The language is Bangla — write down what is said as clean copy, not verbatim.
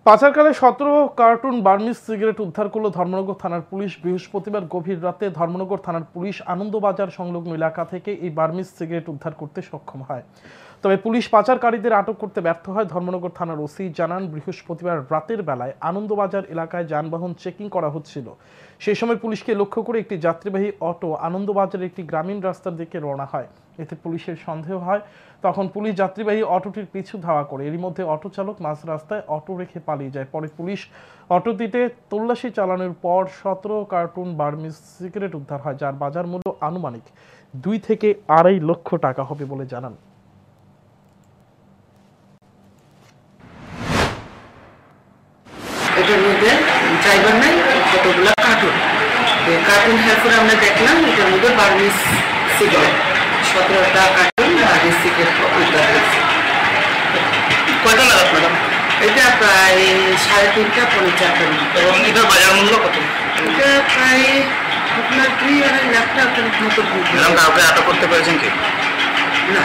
পাচারকালে 17 কার্টুন বার্মিজ সিগারেট উদ্ধার করল ধর্মনগর থানার পুলিশ। বৃহস্পতিবার গভীর রাতে ধর্মনগর থানার পুলিশ আনন্দবাজার সংলগ্ন এলাকা থেকে এই বার্মিজ সিগারেট উদ্ধার করতে সক্ষম হয়। তবে পুলিশ পাচারকারীদের আটক করতে ব্যর্থ হয়। ধর্মনগর থানার ওসি জানান, বৃহস্পতিবার রাতের বেলায় আনন্দবাজার এলাকায় যানবাহন চেকিং করা হচ্ছিল। সেই সময় পুলিশকে লক্ষ্য করে একটি যাত্রীবাহী অটো আনন্দবাজারের একটি গ্রামীণ রাস্তার দিকে রওনা হয়। এতে পুলিশের সন্দেহ হয়। তখন পুলিশ যাত্রীবাহী অটোটির পিছু ধাওয়া করে। এরই মধ্যে অটো চালক মাঝ রাস্তায় অটো রেখে পালিয়ে যায়। পরে পুলিশ অটোটিতে তল্লাশি চালানোর পর 17 কার্টুন বার্মিজ সিগারেট উদ্ধার হয়, যার বাজার মূল্য আনুমানিক 2 থেকে 2.5 লক্ষ টাকা হবে বলে জানান। এটার মধ্যে ড্রাইভার নাই, কতগুলো কার্টুন হেরপরে আমরা দেখলাম এটার মধ্যে বার্মিজ সিগারেট 17টা কার্টুন বার্মিজ সিগারেট উদ্ধার হয়েছে। কয়টা লাগাত ম্যাডাম? এটা প্রায় 3.5 পৌনে 4টার মতো। এবং এটার বাজার মূল্য কত? এটা প্রায় আপনার 2.5 লাখ টাকার মতো। ম্যাডাম কাউকে আটক করতে পেরেছেন কি? না।